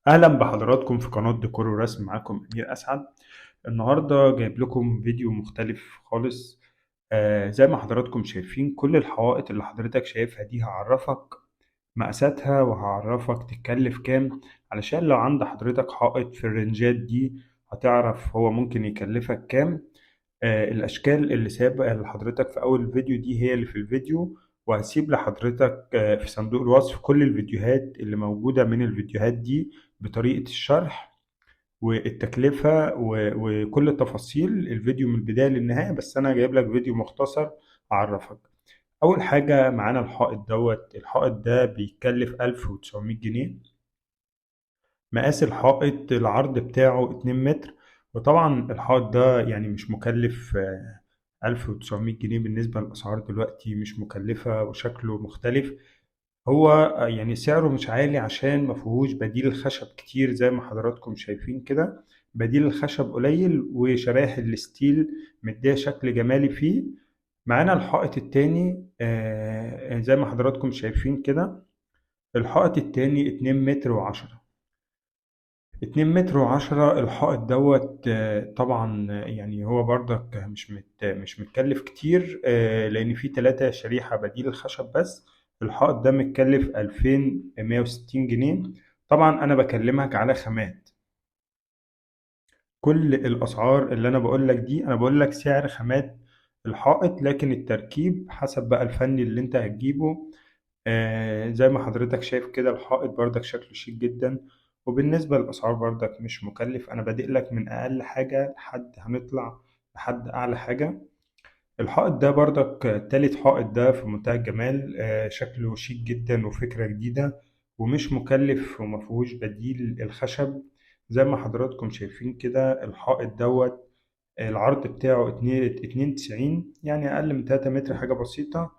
أهلا بحضراتكم في قناة ديكور ورسم. معاكم أمير أسعد. النهاردة جايب لكم فيديو مختلف خالص. زي ما حضراتكم شايفين كل الحوائط اللي حضرتك شايفها دي هعرفك مقاساتها وهعرفك تتكلف كام، علشان لو عند حضرتك حائط في الرنجات دي هتعرف هو ممكن يكلفك كام. الأشكال اللي سايبها لحضرتك في أول الفيديو دي هي اللي في الفيديو، وهسيب لحضرتك في صندوق الوصف كل الفيديوهات اللي موجودة من الفيديوهات دي بطريقة الشرح والتكلفة وكل تفاصيل الفيديو من البداية للنهاية، بس أنا جايب لك فيديو مختصر أعرفك. أول حاجة معانا الحائط ده بيتكلف 1900 جنيه. مقاس الحائط العرض بتاعه 2 متر، وطبعا الحائط ده يعني مش مكلف 1900 جنيه بالنسبة للأسعار دلوقتي مش مكلفة وشكله مختلف. هو يعني سعره مش عالي عشان مفيهوش بديل خشب كتير زي ما حضراتكم شايفين كده. بديل الخشب قليل وشرايح الستيل مديه شكل جمالي فيه. معانا الحائط التاني زي ما حضراتكم شايفين كده. الحائط التاني 2 متر وعشرة. 2 متر وعشرة الحائط دوت طبعا يعني هو برضك مش متكلف كتير، لأن فيه 3 شريحة بديل الخشب بس. الحائط ده متكلف 2160 جنيه. طبعا أنا بكلمك على خامات. كل الأسعار اللي أنا بقول لك دي أنا بقول لك سعر خامات الحائط، لكن التركيب حسب بقى الفني اللي أنت هتجيبه. زي ما حضرتك شايف كده الحائط بردك شكله شيك جدا، وبالنسبة للأسعار بردك مش مكلف. أنا بادئ لك من أقل حاجة لحد هنطلع لحد أعلى حاجة. الحائط ده بردك تالت حائط ده في منتهى الجمال، شكله شيك جدا وفكرة جديدة ومش مكلف ومفيهوش بديل الخشب. زي ما حضراتكم شايفين كده الحائط دوت العرض بتاعه 92، يعني أقل من 3 متر حاجة بسيطة.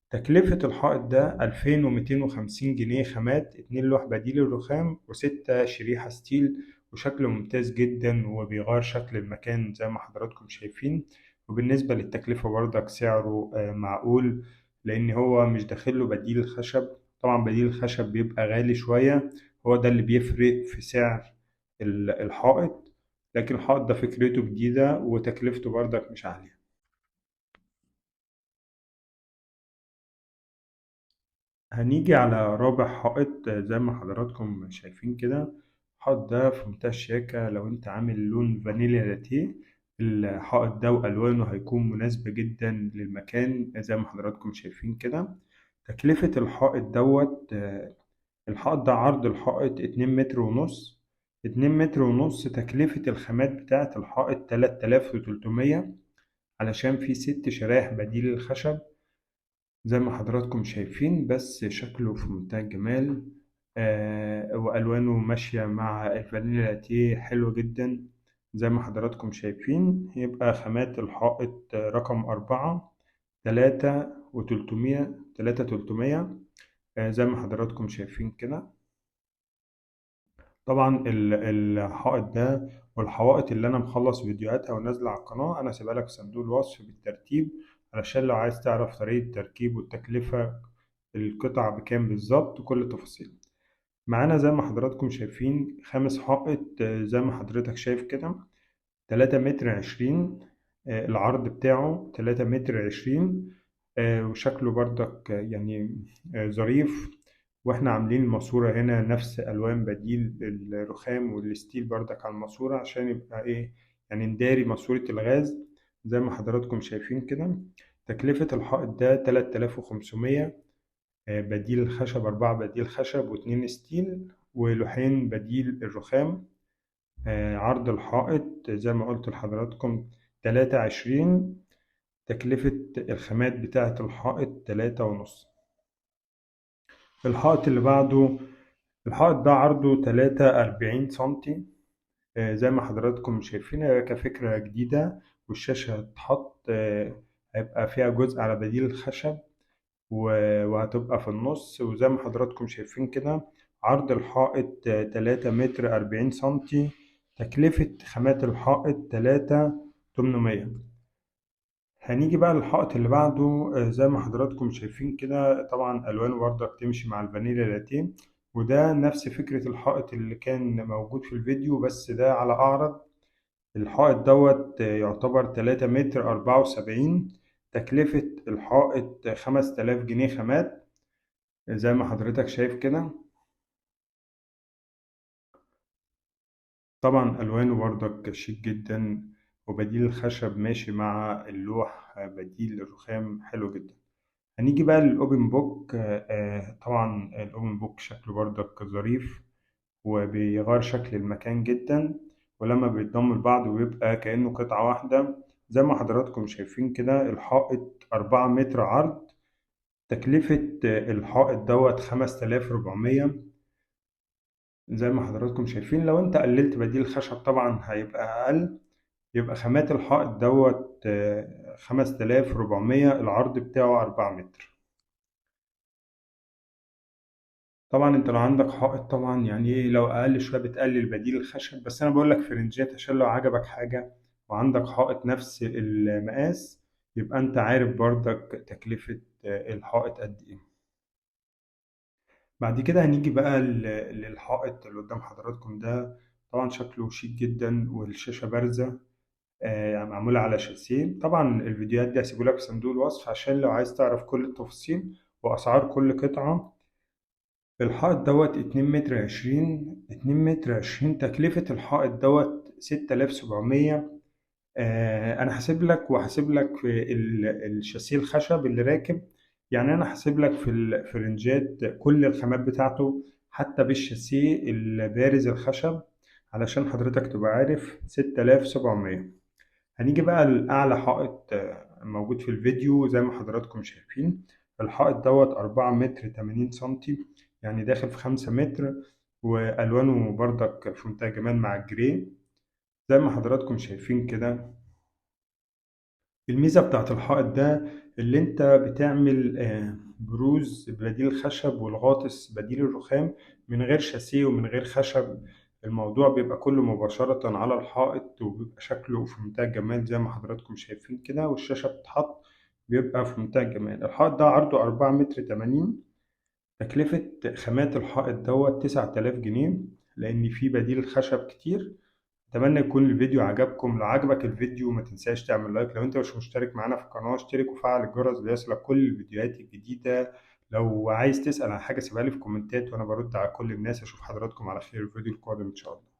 تكلفة الحائط ده 2250 جنيه. خامات 2 لوح بديل الرخام و6 شريحة ستيل، وشكله ممتاز جدا وبيغير شكل المكان زي ما حضراتكم شايفين. وبالنسبة للتكلفة برضك سعره معقول، لأن هو مش داخله بديل الخشب. طبعا بديل الخشب بيبقى غالي شوية، هو ده اللي بيفرق في سعر الحائط. لكن الحائط ده فكرته جديدة وتكلفته برضك مش عالية. هنيجي على رابع حائط زي ما حضراتكم شايفين كده. الحائط ده في منتهى الشياكة لو انت عامل لون فانيليا لاتيه. الحائط ده وألوانه هيكون مناسبة جدا للمكان زي ما حضراتكم شايفين كده. تكلفة الحائط دوت الحائط ده عرض الحائط 2 متر ونص. 2 متر ونص. تكلفة الخامات بتاعة الحائط 3300، علشان في 6 شرايح بديل الخشب زي ما حضراتكم شايفين، بس شكله في منتهى الجمال. وألوانه ماشية مع الفانيلا لاتيه حلوة جدا. زي ما حضراتكم شايفين يبقى خامات الحائط رقم 4 3 و300 زي ما حضراتكم شايفين كده. طبعا الحائط ده والحوائط اللي انا مخلص فيديوهاتها ونازله على القناه انا سيبها لك في صندوق الوصف بالترتيب، علشان لو عايز تعرف طريقه التركيب والتكلفه القطع بكام بالظبط وكل التفاصيل. معانا زي ما حضراتكم شايفين خامس حائط زي ما حضرتك شايف كده 3 متر 20. العرض بتاعه 3 متر 20. وشكله برضك يعني ظريف. واحنا عاملين الماسورة هنا نفس ألوان بديل الرخام والستيل بردك على الماسورة عشان يبقى ايه، يعني نداري ماسورة الغاز زي ما حضراتكم شايفين كده. تكلفة الحائط ده 3500. بديل الخشب 4 بديل خشب و2 ستيل ولوحين بديل الرخام. عرض الحائط زي ما قلت لحضراتكم 3 20. تكلفة الخامات بتاعة الحائط 3 ونص. الحائط اللي بعده الحائط ده عرضه 43 سنتي. زي ما حضراتكم شايفين هي كفكرة جديدة، والشاشة هتتحط هيبقى فيها جزء على بديل الخشب وهتبقى في النص. وزي ما حضراتكم شايفين كده عرض الحائط 3 متر 40 سنتي. تكلفة خامات الحائط 3800. هنيجي بقى للحائط اللي بعده. زي ما حضراتكم شايفين كده طبعا ألوانه برضه بتمشي مع الفانيليا لاتيه. وده نفس فكرة الحائط اللي كان موجود في الفيديو، بس ده على أعرض. الحائط دوت يعتبر 3 متر 74. تكلفة الحائط 5000 جنيه خامات زي ما حضرتك شايف كده. طبعا ألوانه برضك شيك جدا، وبديل الخشب ماشي مع اللوح، بديل الرخام حلو جدا. هنيجي بقى للأوبن بوك. طبعا الأوبن بوك شكله برضك ظريف، وبيغير شكل المكان جدا، ولما بيتضم لبعض ويبقى كأنه قطعة واحدة. زي ما حضراتكم شايفين كده، الحائط 4 متر عرض. تكلفة الحائط دوت 5400. زي ما حضراتكم شايفين، لو انت قللت بديل الخشب طبعا هيبقى أقل. يبقى خامات الحائط دوت 5400، العرض بتاعه 4 متر. طبعا انت لو عندك حائط طبعا يعني ايه، لو اقل شويه بتقلل بديل الخشب، بس انا بقول لك في رنجات عشان لو عجبك حاجه وعندك حائط نفس المقاس، يبقى انت عارف برضك تكلفه الحائط قد ايه. بعد كده هنيجي بقى للحائط اللي قدام حضراتكم ده. طبعا شكله شيك جدا، والشاشه بارزه، يعني معموله على شاسيه. طبعا الفيديوهات دي هسيبه لك في صندوق الوصف عشان لو عايز تعرف كل التفاصيل واسعار كل قطعه. الحائط دوت 2 متر 20. 2 متر 20، تكلفة الحائط دوت 6700. أنا حاسب لك، وحاسب لك في الشاسيه الخشب اللي راكب. يعني أنا حاسب لك في رنجات كل الخامات بتاعته، حتى بالشاسيه البارز الخشب، علشان حضرتك تبقى عارف 6700. هنيجي بقى لأعلى حائط موجود في الفيديو. زي ما حضراتكم شايفين، الحائط دوت 4 متر 80 سنتي، يعني داخل في 5 متر، وألوانه بردك في منتهى الجمال مع الجري زي ما حضراتكم شايفين كده. الميزة بتاعت الحائط ده اللي انت بتعمل بروز بديل الخشب، والغاطس بديل الرخام، من غير شاسيه ومن غير خشب. الموضوع بيبقى كله مباشرة على الحائط، وبيبقى شكله في منتهى الجمال زي ما حضراتكم شايفين كده، والشاشة بتتحط بيبقى في منتهى الجمال. الحائط ده عرضه 4 متر 80. تكلفة خامات الحائط دوت 9000 جنيه، لأن فيه بديل خشب كتير. اتمنى يكون الفيديو عجبكم. لو عجبك الفيديو ما تنساش تعمل لايك. لو انت مش مشترك معانا في القناة، اشترك وفعل الجرس ليصلك كل الفيديوهات الجديدة. لو عايز تسأل عن حاجة سيبها لي في كومنتات، وانا برد على كل الناس. اشوف حضراتكم على خير الفيديو القادم ان شاء الله.